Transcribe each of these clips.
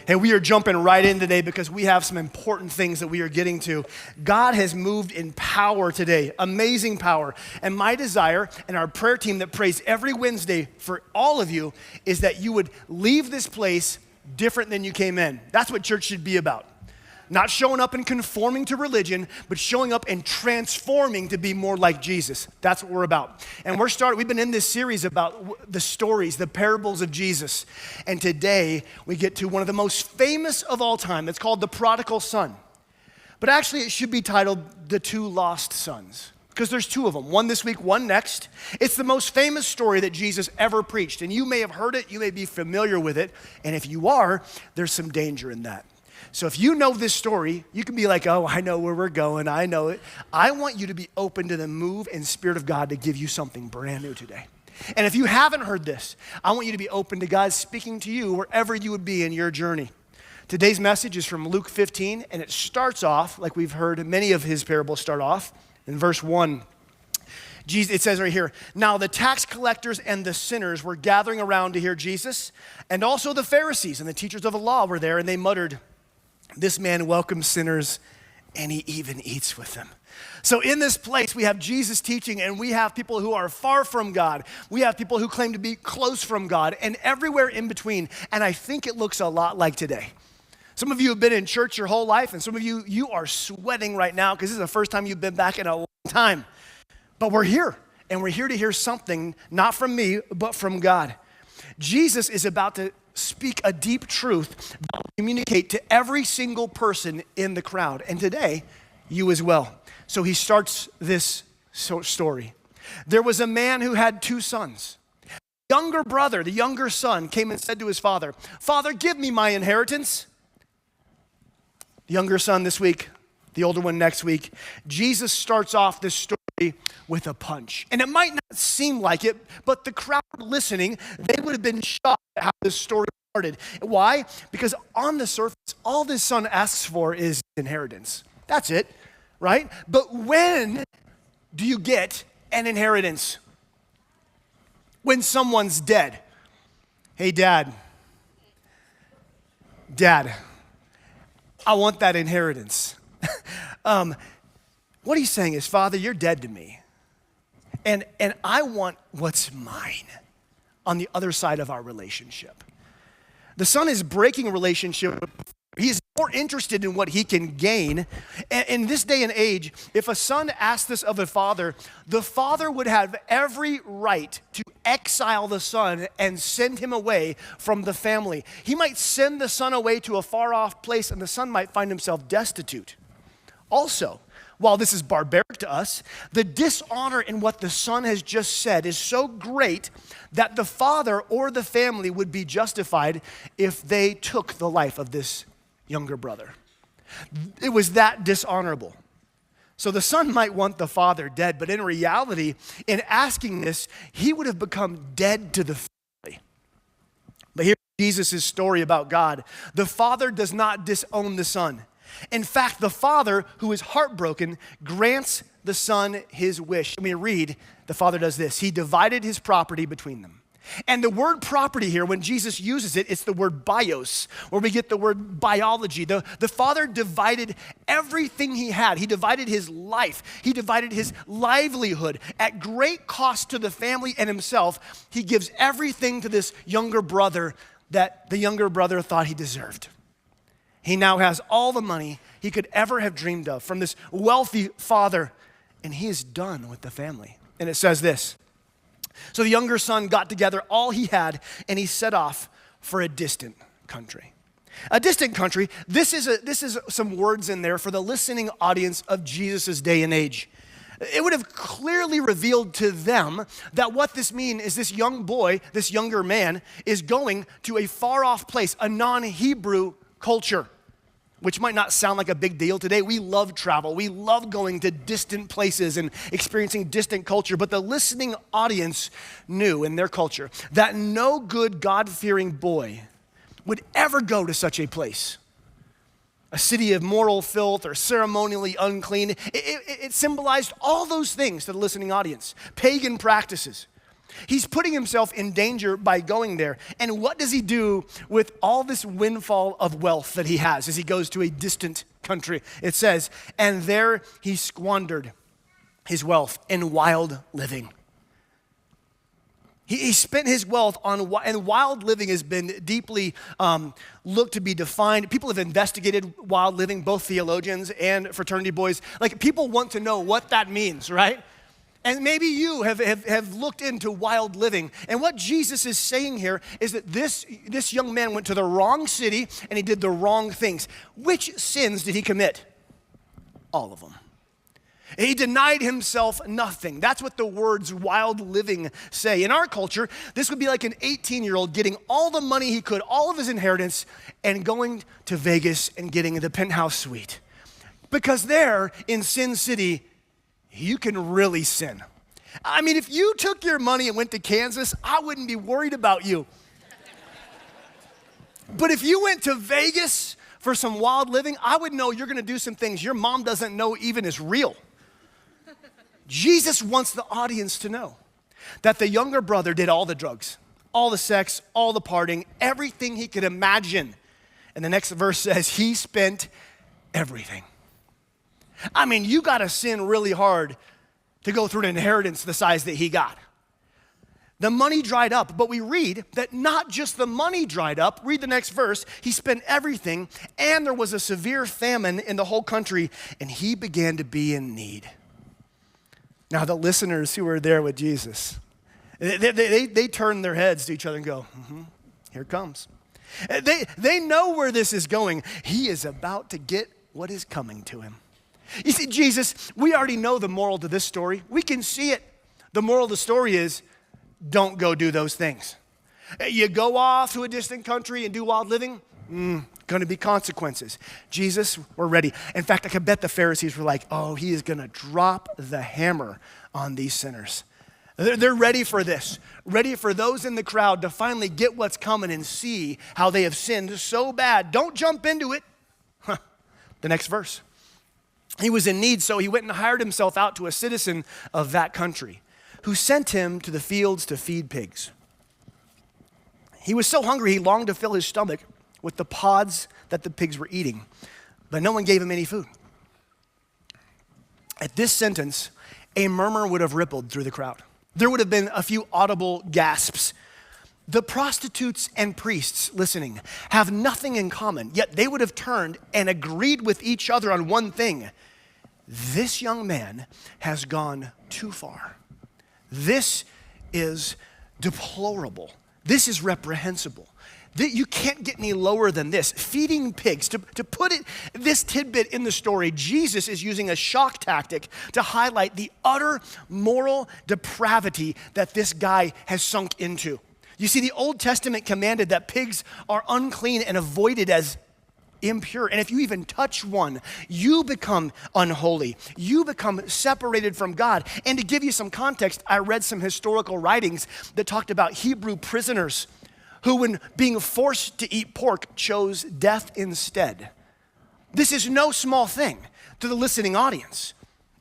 Hey, we are jumping right in today because we have some important things that we are getting to. God has moved in power today, amazing power. And my desire and our prayer team that prays every Wednesday for all of you is that you would leave this place different than you came in. That's what church should be about. Not showing up and conforming to religion, but showing up and transforming to be more like Jesus. That's what we're about. And we've been in this series about the stories, the parables of Jesus. And today we get to one of the most famous of all time. It's called the Prodigal Son. But actually it should be titled The Two Lost Sons, because there's two of them, one this week, one next. It's the most famous story that Jesus ever preached. And you may have heard it, you may be familiar with it. And if you are, there's some danger in that. So if you know this story, you can be like, oh, I know where we're going, I know it. I want you to be open to the move and Spirit of God to give you something brand new today. And if you haven't heard this, I want you to be open to God speaking to you wherever you would be in your journey. Today's message is from Luke 15, and it starts off, like we've heard many of his parables start off, in verse 1. It says right here, now the tax collectors and the sinners were gathering around to hear Jesus, and also the Pharisees and the teachers of the law were there, and they muttered, this man welcomes sinners, and he even eats with them. So in this place, we have Jesus teaching, and we have people who are far from God. We have people who claim to be close from God, and everywhere in between. And I think it looks a lot like today. Some of you have been in church your whole life, and some of you are sweating right now because this is the first time you've been back in a long time. But we're here, and we're here to hear something, not from me, but from God. Jesus is about to speak a deep truth that will communicate to every single person in the crowd. And today, you as well. So he starts this story. There was a man who had two sons. The younger brother, the younger son, came and said to his father, Father, give me my inheritance. The younger son this week, the older one next week. Jesus starts off this story with a punch. And it might not seem like it, but the crowd listening, they would have been shocked at how this story started. Why? Because on the surface, all this son asks for is inheritance. That's it, right? But when do you get an inheritance? When someone's dead. Hey, Dad, I want that inheritance. What he's saying is, Father, you're dead to me. And I want what's mine on the other side of our relationship. The son is breaking a relationship. He's more interested in what he can gain. And in this day and age, if a son asked this of a father, the father would have every right to exile the son and send him away from the family. He might send the son away to a far off place, and the son might find himself destitute. Also, while this is barbaric to us, the dishonor in what the son has just said is so great that the father or the family would be justified if they took the life of this younger brother. It was that dishonorable. So the son might want the father dead, but in reality, in asking this, he would have become dead to the family. But here's Jesus' story about God. The father does not disown the son. In fact, the father, who is heartbroken, grants the son his wish. Let me read, the father does this. He divided his property between them. And the word property here, when Jesus uses it, it's the word bios, where we get the word biology. The father divided everything he had. He divided his life. He divided his livelihood. At great cost to the family and himself, he gives everything to this younger brother that the younger brother thought he deserved. He now has all the money he could ever have dreamed of from this wealthy father, and he is done with the family. And it says this. So the younger son got together all he had, and he set off for a distant country. A distant country, this is some words in there for the listening audience of Jesus' day and age. It would have clearly revealed to them that what this means is this young boy, this younger man, is going to a far-off place, a non-Hebrew culture, which might not sound like a big deal today. We love travel. We love going to distant places and experiencing distant culture. But the listening audience knew in their culture that no good God-fearing boy would ever go to such a place. A city of moral filth or ceremonially unclean. It symbolized all those things to the listening audience. Pagan practices. He's putting himself in danger by going there. And what does he do with all this windfall of wealth that he has as he goes to a distant country? It says, and there he squandered his wealth in wild living. He spent his wealth on, and wild living has been deeply looked to be defined. People have investigated wild living, both theologians and fraternity boys. Like, people want to know what that means, right? And maybe you have looked into wild living. And what Jesus is saying here is that this young man went to the wrong city and he did the wrong things. Which sins did he commit? All of them. He denied himself nothing. That's what the words wild living say. In our culture, this would be like an 18-year-old getting all the money he could, all of his inheritance, and going to Vegas and getting the penthouse suite. Because there in Sin City, you can really sin. I mean, if you took your money and went to Kansas, I wouldn't be worried about you. But if you went to Vegas for some wild living, I would know you're gonna do some things your mom doesn't know even is real. Jesus wants the audience to know that the younger brother did all the drugs, all the sex, all the partying, everything he could imagine. And the next verse says he spent everything. I mean, you gotta sin really hard to go through an inheritance the size that he got. The money dried up, but we read that not just the money dried up. Read the next verse. He spent everything, and there was a severe famine in the whole country, and he began to be in need. Now, the listeners who were there with Jesus, they turn their heads to each other and go, here it comes. They know where this is going. He is about to get what is coming to him. You see, Jesus, we already know the moral to this story. We can see it. The moral of the story is, don't go do those things. You go off to a distant country and do wild living, gonna be consequences. Jesus, we're ready. In fact, I can bet the Pharisees were like, oh, he is gonna drop the hammer on these sinners. They're ready for this, ready for those in the crowd to finally get what's coming and see how they have sinned so bad. Don't jump into it. The next verse. He was in need, so he went and hired himself out to a citizen of that country who sent him to the fields to feed pigs. He was so hungry, he longed to fill his stomach with the pods that the pigs were eating, but no one gave him any food. At this sentence, a murmur would have rippled through the crowd. There would have been a few audible gasps. The prostitutes and priests listening have nothing in common, yet they would have turned and agreed with each other on one thing. This young man has gone too far. This is deplorable. This is reprehensible. You can't get any lower than this. Feeding pigs. To put this tidbit in the story, Jesus is using a shock tactic to highlight the utter moral depravity that this guy has sunk into. You see, the Old Testament commanded that pigs are unclean and avoided as impure. And if you even touch one, you become unholy. You become separated from God. And to give you some context, I read some historical writings that talked about Hebrew prisoners who, when being forced to eat pork, chose death instead. This is no small thing to the listening audience.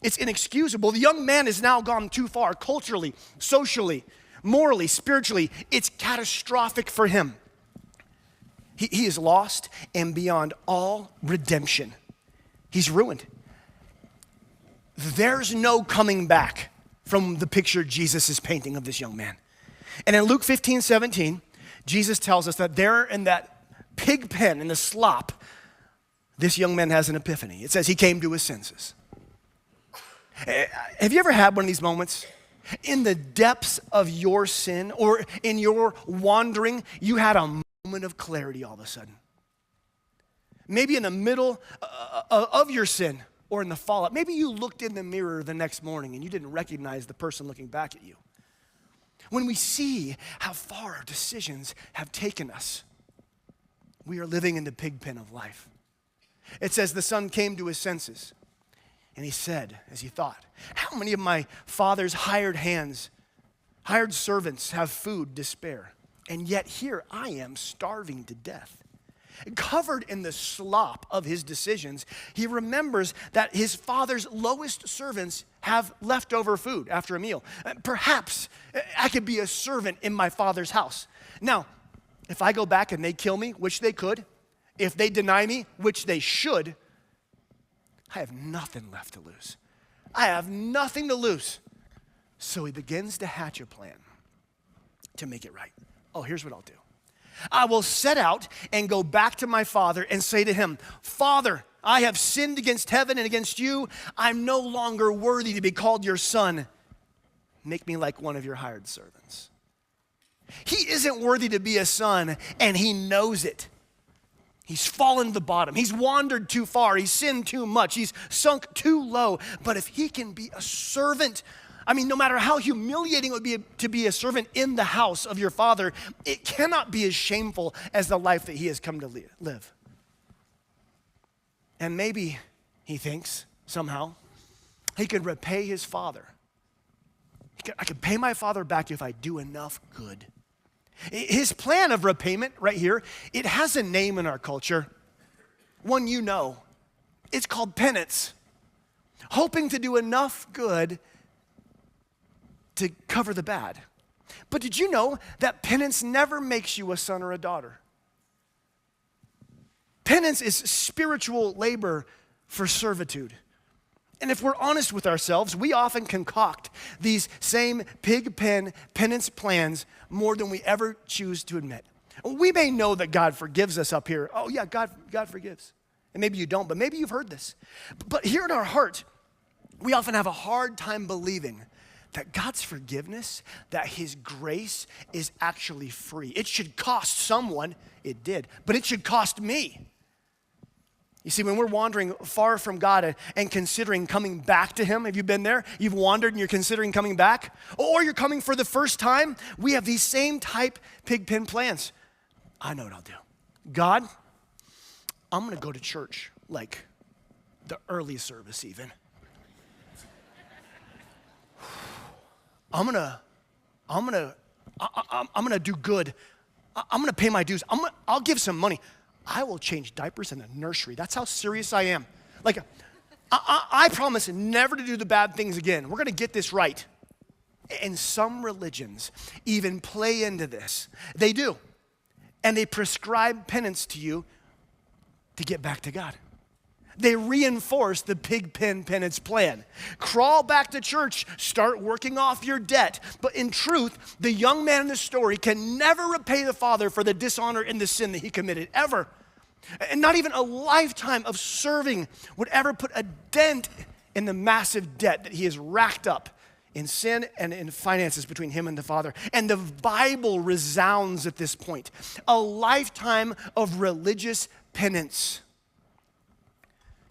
It's inexcusable. The young man has now gone too far culturally, socially, morally, spiritually. It's catastrophic for him. He is lost and beyond all redemption. He's ruined. There's no coming back from the picture Jesus is painting of this young man. And in Luke 15:17, Jesus tells us that there in that pig pen, in the slop, this young man has an epiphany. It says he came to his senses. Have you ever had one of these moments? In the depths of your sin or in your wandering, you had a moment of clarity all of a sudden. Maybe in the middle of your sin or in the fallout. Maybe you looked in the mirror the next morning and you didn't recognize the person looking back at you. When we see how far our decisions have taken us, we are living in the pig pen of life. It says the son came to his senses and he said, as he thought, how many of my father's hired servants have food to spare? And yet here I am starving to death. Covered in the slop of his decisions, he remembers that his father's lowest servants have leftover food after a meal. Perhaps I could be a servant in my Father's house. Now, if I go back and they kill me, which they could, if they deny me, which they should, I have nothing left to lose. I have nothing to lose. So he begins to hatch a plan to make it right. Oh, here's what I'll do. I will set out and go back to my father and say to him, Father, I have sinned against heaven and against you. I'm no longer worthy to be called your son. Make me like one of your hired servants. He isn't worthy to be a son, and he knows it. He's fallen to the bottom. He's wandered too far. He's sinned too much. He's sunk too low. But if he can be a servant, I mean, no matter how humiliating it would be to be a servant in the house of your father, it cannot be as shameful as the life that he has come to live. And maybe, he thinks, somehow, he could repay his father. I could pay my father back if I do enough good. His plan of repayment right here, it has a name in our culture, one you know. It's called penance. Hoping to do enough good to cover the bad. But did you know that penance never makes you a son or a daughter? Penance is spiritual labor for servitude. And if we're honest with ourselves, we often concoct these same pig pen penance plans more than we ever choose to admit. We may know that God forgives us up here. Oh yeah, God forgives. And maybe you don't, but maybe you've heard this. But here in our heart, we often have a hard time believing that God's forgiveness, that his grace is actually free. It should cost someone, it did, but it should cost me. You see, when we're wandering far from God and considering coming back to him, have you been there? You've wandered and you're considering coming back? Or you're coming for the first time? We have these same type pig pen plans. I know what I'll do. God, I'm gonna go to church like the early service even. I'm gonna do good. I'm gonna pay my dues. I'll give some money. I will change diapers in the nursery. That's how serious I am. Like, I promise never to do the bad things again. We're gonna get this right. And some religions even play into this. They do. And they prescribe penance to you to get back to God. They reinforce the pig pen penance plan. Crawl back to church, start working off your debt. But in truth, the young man in this story can never repay the father for the dishonor and the sin that he committed, ever. And not even a lifetime of serving would ever put a dent in the massive debt that he has racked up in sin and in finances between him and the father. And the Bible resounds at this point. A lifetime of religious penance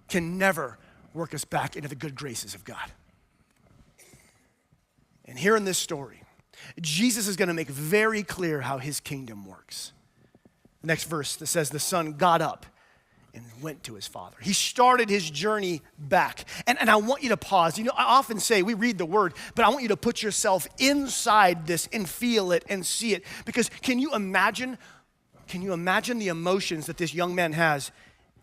can never work us back into the good graces of God. And here in this story, Jesus is going to make very clear how his kingdom works. The next verse that says the son got up and went to his father. He started his journey back. And I want you to pause. You know, I often say we read the word, but I want you to put yourself inside this and feel it and see it. Because can you imagine the emotions that this young man has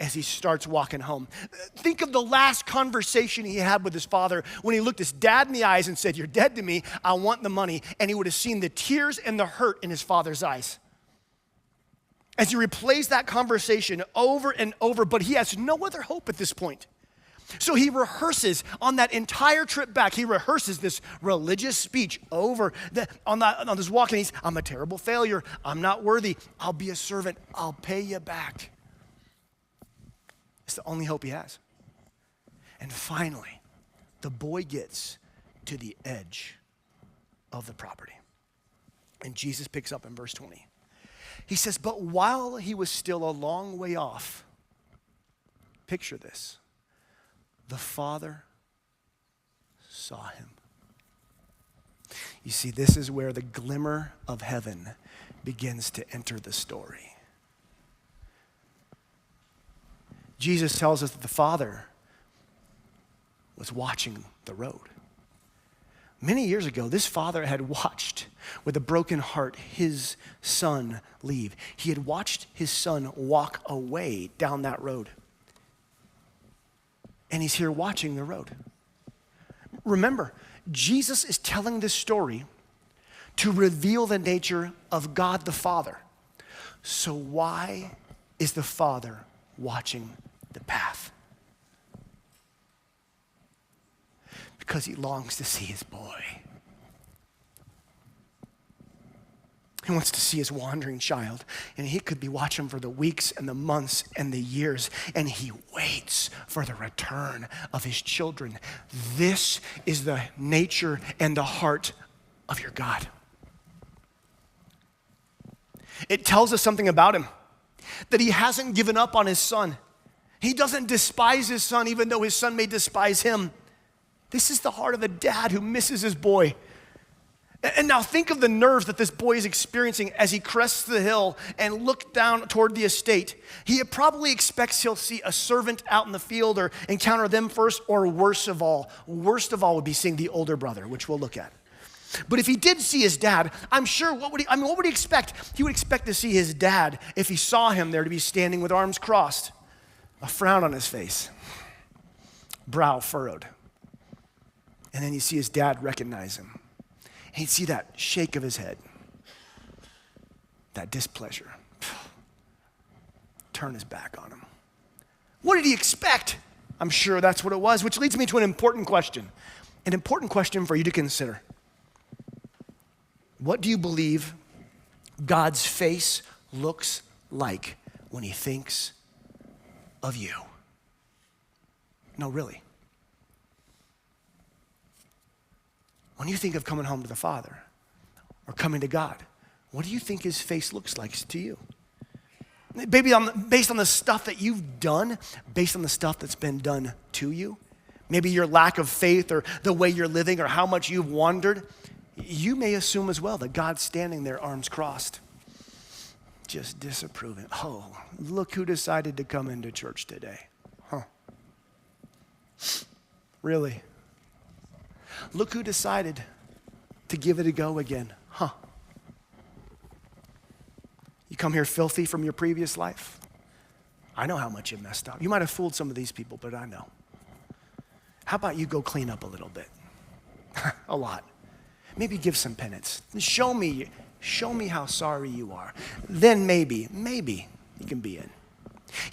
as he starts walking home? Think of the last conversation he had with his father when he looked his dad in the eyes and said, "You're dead to me, I want the money." And he would have seen the tears and the hurt in his father's eyes. As he replays that conversation over and over, but he has no other hope at this point. So he rehearses on that entire trip back, he rehearses this religious speech on this walk, and I'm a terrible failure, I'm not worthy, I'll be a servant, I'll pay you back. It's the only hope he has. And finally, the boy gets to the edge of the property. And Jesus picks up in verse 20. He says, but while he was still a long way off, picture this, the father saw him. You see, this is where the glimmer of heaven begins to enter the story. Jesus tells us that the father was watching the road. Many years ago, this father had watched with a broken heart his son leave. He had watched his son walk away down that road. And he's here watching the road. Remember, Jesus is telling this story to reveal the nature of God the Father. So why is the Father watching the path? Because he longs to see his boy. He wants to see his wandering child, and he could be watching for the weeks and the months and the years, and he waits for the return of his children. This is the nature and the heart of your God. It tells us something about him, that he hasn't given up on his son. He doesn't despise his son, even though his son may despise him. This is the heart of a dad who misses his boy. And now think of the nerves that this boy is experiencing as he crests the hill and looks down toward the estate. He probably expects he'll see a servant out in the field or encounter them first, or worst of all would be seeing the older brother, which we'll look at. But if he did see his dad, I'm sure, what would he expect? He would expect to see his dad, if he saw him there, to be standing with arms crossed, a frown on his face, brow furrowed. And then you see his dad recognize him. And he'd see that shake of his head, that displeasure, turn his back on him. What did he expect? I'm sure that's what it was, which leads me to an important question for you to consider. What do you believe God's face looks like when he thinks of you? No, really. When you think of coming home to the Father or coming to God, what do you think his face looks like to you? Maybe based on the stuff that you've done, based on the stuff that's been done to you, maybe your lack of faith or the way you're living or how much you've wandered, you may assume as well that God's standing there, arms crossed, just disapproving. Oh, look who decided to come into church today. Huh. Really? Look who decided to give it a go again. Huh. You come here filthy from your previous life? I know how much you messed up. You might have fooled some of these people, but I know. How about you go clean up a little bit? A lot. Maybe give some penance. Show me how sorry you are. Then maybe you can be in.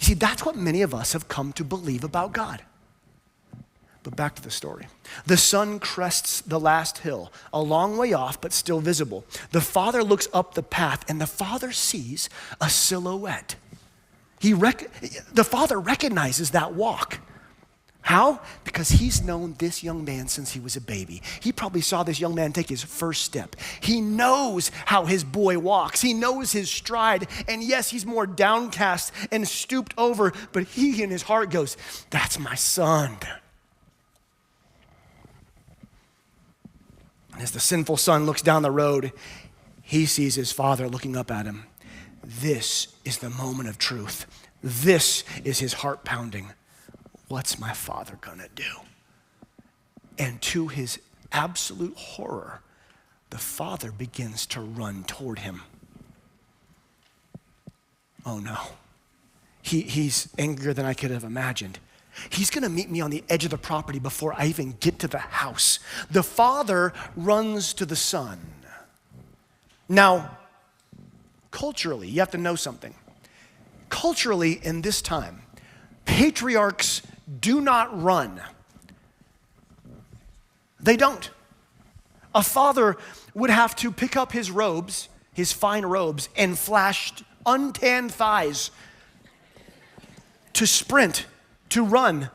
You see, that's what many of us have come to believe about God. But back to the story. The son crests the last hill, a long way off, but still visible. The father looks up the path, and the father sees a silhouette. The father recognizes that walk. How? Because he's known this young man since he was a baby. He probably saw this young man take his first step. He knows how his boy walks. He knows his stride. And yes, he's more downcast and stooped over, but he in his heart goes, that's my son. As the sinful son looks down the road, he sees his father looking up at him. This is the moment of truth. This is his heart pounding. What's my father gonna do? And to his absolute horror, the father begins to run toward him. Oh no. He's angrier than I could have imagined. He's gonna meet me on the edge of the property before I even get to the house. The father runs to the son. Now, culturally, you have to know something. Culturally, in this time, patriarchs do not run. They don't. A father would have to pick up his robes, his fine robes, and flash untanned thighs to sprint, to run.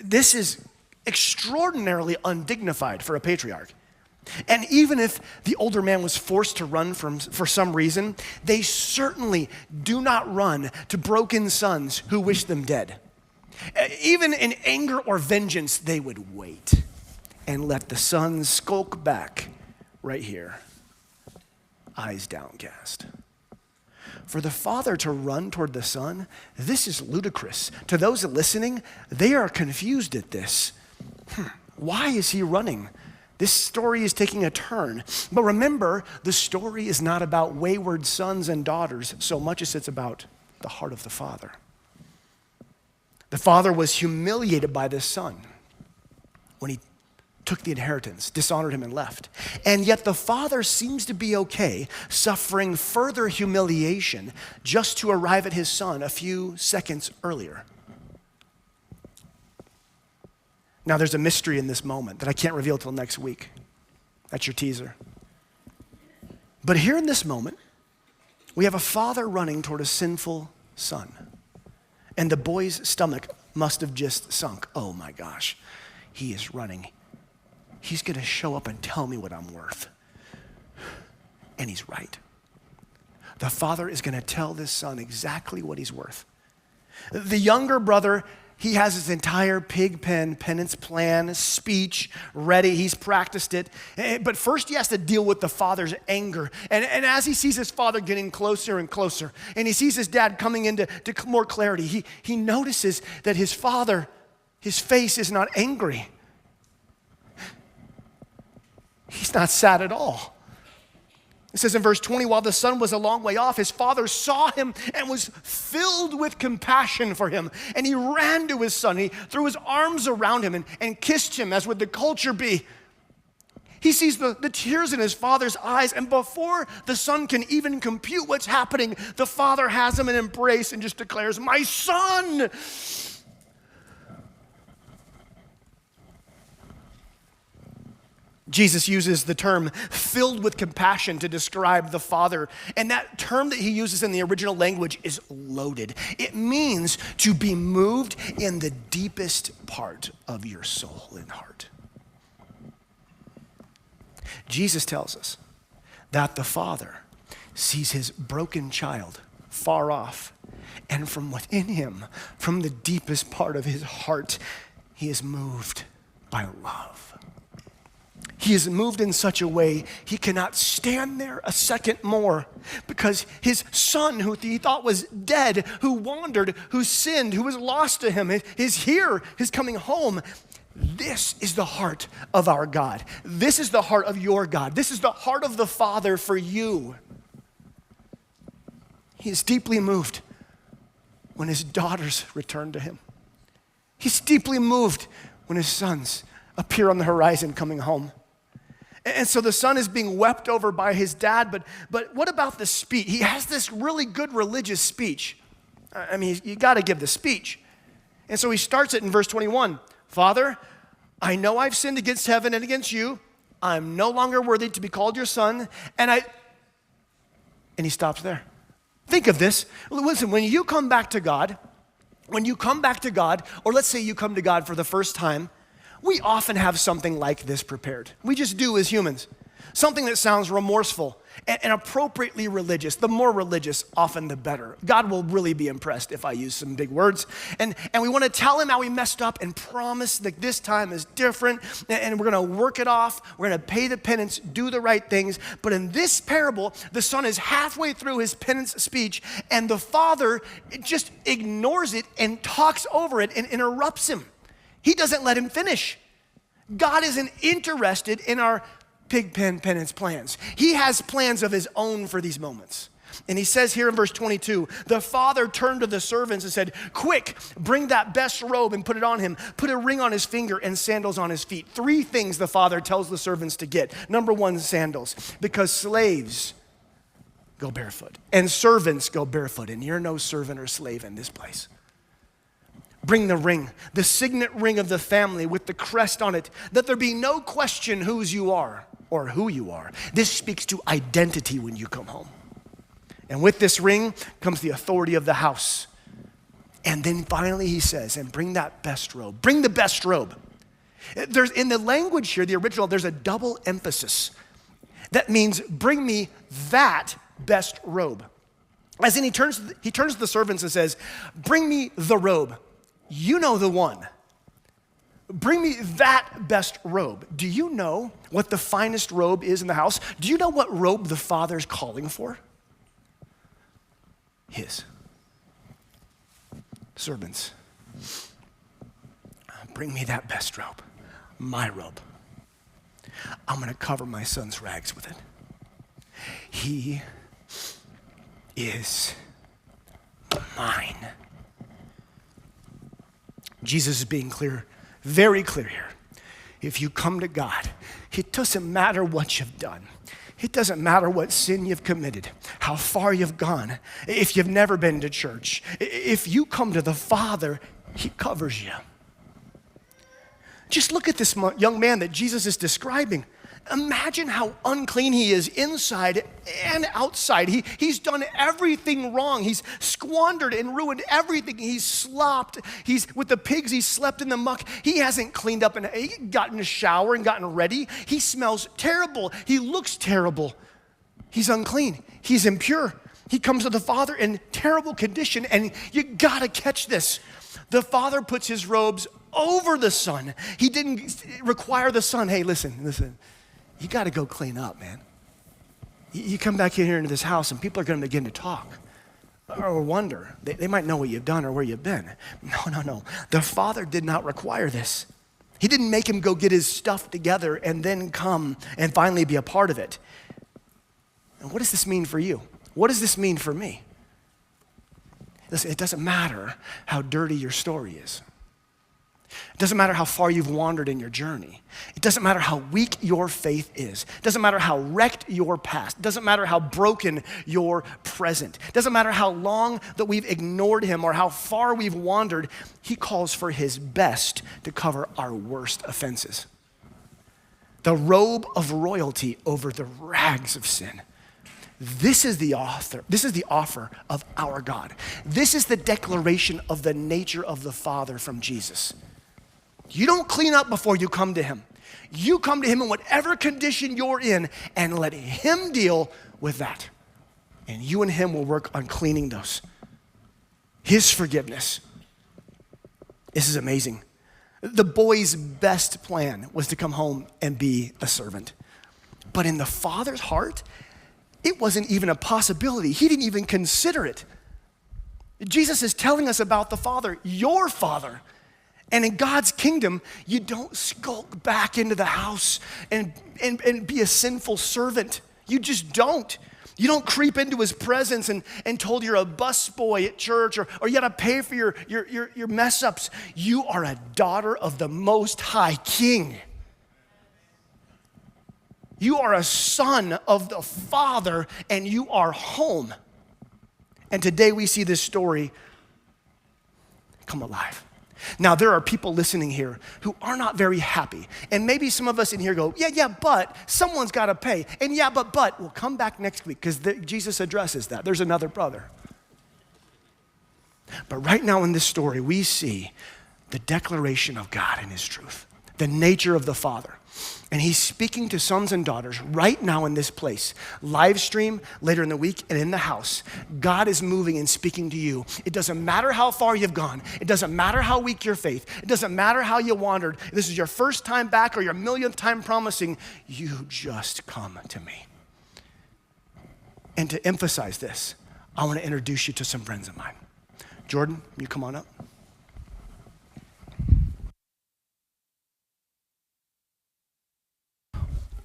This is extraordinarily undignified for a patriarch. And even if the older man was forced to run for some reason, they certainly do not run to broken sons who wish them dead. Even in anger or vengeance, they would wait and let the son skulk back right here, eyes downcast. For the father to run toward the son, this is ludicrous. To those listening, they are confused at this. Why is he running? This story is taking a turn. But remember, the story is not about wayward sons and daughters so much as it's about the heart of the father. The father was humiliated by this son. when he took the inheritance, dishonored him, and left. And yet the father seems to be okay, suffering further humiliation just to arrive at his son a few seconds earlier. Now, there's a mystery in this moment that I can't reveal till next week. That's your teaser. But here in this moment, we have a father running toward a sinful son. And the boy's stomach must have just sunk. Oh my gosh, he is running. He's gonna show up and tell me what I'm worth. And he's right. The father is gonna tell this son exactly what he's worth. The younger brother, he has his entire pig pen penance plan, speech ready. He's practiced it. But first he has to deal with the father's anger. And as he sees his father getting closer and closer, and he sees his dad coming into more clarity, he notices that his father, his face is not angry. He's not sad at all. It says in verse 20, while the son was a long way off, his father saw him and was filled with compassion for him. And he ran to his son. He threw his arms around him and kissed him, as would the culture be. He sees the tears in his father's eyes, and before the son can even compute what's happening, the father has him in embrace and just declares, "My son!" Jesus uses the term filled with compassion to describe the Father. And that term that he uses in the original language is loaded. It means to be moved in the deepest part of your soul and heart. Jesus tells us that the Father sees his broken child far off, and from within him, from the deepest part of his heart, he is moved by love. He is moved in such a way he cannot stand there a second more, because his son, who he thought was dead, who wandered, who sinned, who was lost to him, is here, is coming home. This is the heart of our God. This is the heart of your God. This is the heart of the Father for you. He is deeply moved when his daughters return to him. He's deeply moved when his sons appear on the horizon coming home. And so the son is being wept over by his dad, but what about the speech? He has this really good religious speech. I mean, you got to give the speech. And so he starts it in verse 21. "Father, I know I've sinned against heaven and against you. I'm no longer worthy to be called your son, and he stops there. Think of this. Listen, when you come back to God, or let's say you come to God for the first time, we often have something like this prepared. We just do as humans. Something that sounds remorseful and appropriately religious. The more religious, often the better. God will really be impressed if I use some big words. And we want to tell him how we messed up and promise that this time is different, and we're going to work it off. We're going to pay the penance, do the right things. But in this parable, the son is halfway through his penance speech, and the father just ignores it and talks over it and interrupts him. He doesn't let him finish. God isn't interested in our pig pen penance plans. He has plans of his own for these moments. And he says here in verse 22, the father turned to the servants and said, "Quick, bring that best robe and put it on him. Put a ring on his finger and sandals on his feet." 3 things the father tells the servants to get. Number 1, sandals, because slaves go barefoot and servants go barefoot, and you're no servant or slave in this place. Bring the ring, the signet ring of the family with the crest on it, that there be no question whose you are or who you are. This speaks to identity when you come home. And with this ring comes the authority of the house. And then finally he says, and bring that best robe. Bring the best robe. There's, in the language here, the original, there's a double emphasis. That means bring me that best robe. As in he turns to the servants and says, bring me the robe. You know the one. Bring me that best robe. Do you know what the finest robe is in the house? Do you know what robe the father's calling for? His. Servants, bring me that best robe, my robe. I'm going to cover my son's rags with it. He is mine. Jesus is being clear, very clear here. if you come to God, it doesn't matter what you've done. It doesn't matter what sin you've committed, how far you've gone, if you've never been to church. If you come to the Father, he covers you. Just look at this young man that Jesus is describing. Imagine how unclean he is inside and outside. He's done everything wrong. He's squandered and ruined everything. He's slopped. He's with the pigs. He slept in the muck. He hasn't cleaned up and he gotten a shower and gotten ready. He smells terrible. He looks terrible. He's unclean. He's impure. He comes to the Father in terrible condition, and you gotta catch this. The Father puts his robes over the Son. He didn't require the Son, hey, listen. You got to go clean up, man. You come back in here into this house and people are going to begin to talk or wonder. They might know what you've done or where you've been. No. The Father did not require this. He didn't make him go get his stuff together and then come and finally be a part of it. And what does this mean for you? What does this mean for me? Listen, it doesn't matter how dirty your story is. It doesn't matter how far you've wandered in your journey. It doesn't matter how weak your faith is. It doesn't matter how wrecked your past. It doesn't matter how broken your present. It doesn't matter how long that we've ignored him or how far we've wandered. He calls for his best to cover our worst offenses. The robe of royalty over the rags of sin. This is the offer of our God. This is the declaration of the nature of the Father from Jesus. You don't clean up before you come to him. You come to him in whatever condition you're in and let him deal with that. And you and him will work on cleaning those. His forgiveness. This is amazing. The boy's best plan was to come home and be a servant. But in the Father's heart, it wasn't even a possibility. He didn't even consider it. Jesus is telling us about the Father, your Father. And in God's kingdom, you don't skulk back into the house and be a sinful servant. You just don't. You don't creep into his presence and told you're a busboy at church or you gotta pay for your mess ups. You are a daughter of the Most High King. You are a son of the Father and you are home. And today we see this story come alive. Now, there are people listening here who are not very happy. And maybe some of us in here go, yeah, but someone's got to pay. And yeah, but, we'll come back next week because Jesus addresses that. There's another brother. But right now in this story, we see the declaration of God and his truth, the nature of the Father. And he's speaking to sons and daughters right now in this place. Live stream later in the week and in the house. God is moving and speaking to you. It doesn't matter how far you've gone. It doesn't matter how weak your faith. It doesn't matter how you wandered. If this is your first time back or your millionth time promising, you just come to me. And to emphasize this, I want to introduce you to some friends of mine. Jordan, you come on up.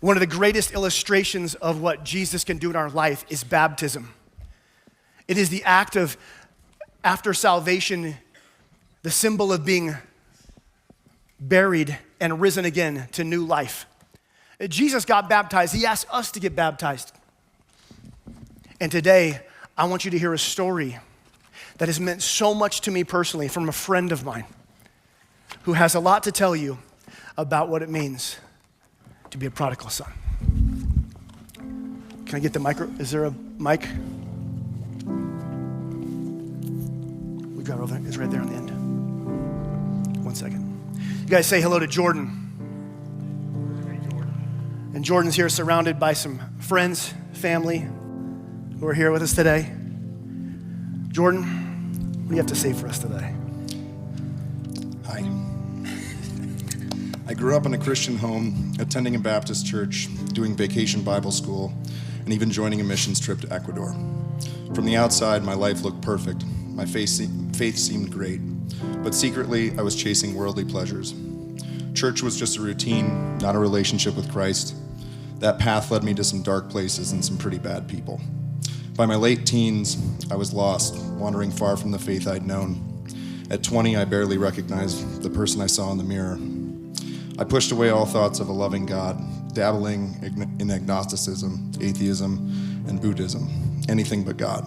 One of the greatest illustrations of what Jesus can do in our life is baptism. It is the act of, after salvation, the symbol of being buried and risen again to new life. Jesus got baptized. He asked us to get baptized. And today, I want you to hear a story that has meant so much to me personally from a friend of mine who has a lot to tell you about what it means to be a prodigal son. Can I get the mic? Is there a mic? We got it over there. It's right there on the end. 1 second. You guys say hello to Jordan. And Jordan's here surrounded by some friends, family who are here with us today. Jordan, what do you have to say for us today? Hi. I grew up in a Christian home, attending a Baptist church, doing vacation Bible school, and even joining a missions trip to Ecuador. From the outside, my life looked perfect. My faith seemed great, but secretly, I was chasing worldly pleasures. Church was just a routine, not a relationship with Christ. That path led me to some dark places and some pretty bad people. By my late teens, I was lost, wandering far from the faith I'd known. At 20, I barely recognized the person I saw in the mirror. I pushed away all thoughts of a loving God, dabbling in agnosticism, atheism, and Buddhism, anything but God.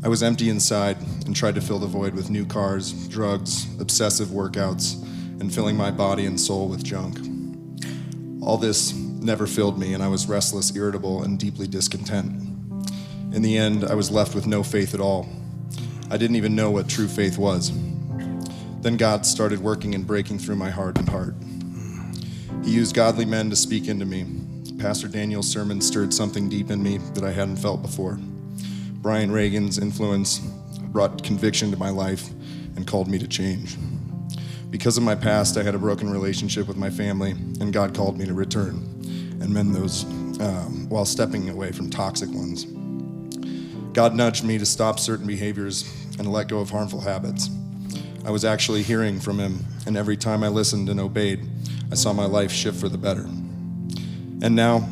I was empty inside and tried to fill the void with new cars, drugs, obsessive workouts, and filling my body and soul with junk. All this never filled me, and I was restless, irritable, and deeply discontent. In the end, I was left with no faith at all. I didn't even know what true faith was. Then God started working and breaking through my hardened heart. He used godly men to speak into me. Pastor Daniel's sermon stirred something deep in me that I hadn't felt before. Brian Reagan's influence brought conviction to my life and called me to change. Because of my past, I had a broken relationship with my family, and God called me to return and mend those while stepping away from toxic ones. God nudged me to stop certain behaviors and let go of harmful habits. I was actually hearing from him, and every time I listened and obeyed, I saw my life shift for the better. And now,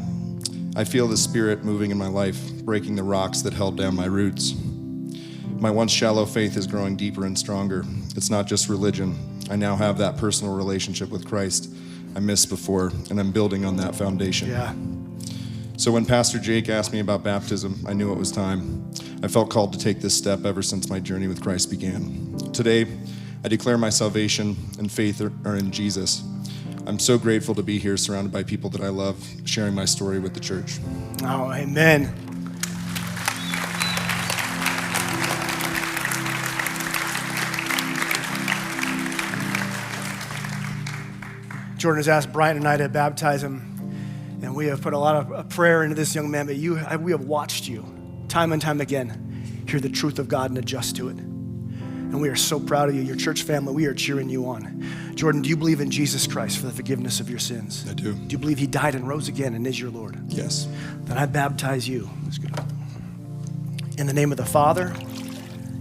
I feel the Spirit moving in my life, breaking the rocks that held down my roots. My once shallow faith is growing deeper and stronger. It's not just religion. I now have that personal relationship with Christ I missed before, and I'm building on that foundation. Yeah. So when Pastor Jake asked me about baptism, I knew it was time. I felt called to take this step ever since my journey with Christ began. Today, I declare my salvation and faith are in Jesus. I'm so grateful to be here surrounded by people that I love, sharing my story with the church. Oh, amen. Jordan has asked Brian and I to baptize him, and we have put a lot of prayer into this young man, but we have watched you time and time again hear the truth of God and adjust to it. And we are so proud of you. Your church family, we are cheering you on. Jordan, do you believe in Jesus Christ for the forgiveness of your sins? I do. Do you believe he died and rose again and is your Lord? Yes. Then I baptize you. In the name of the Father,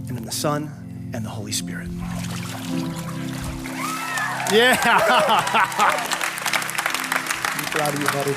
and in the Son, and the Holy Spirit. Yeah. I'm proud of you, buddy.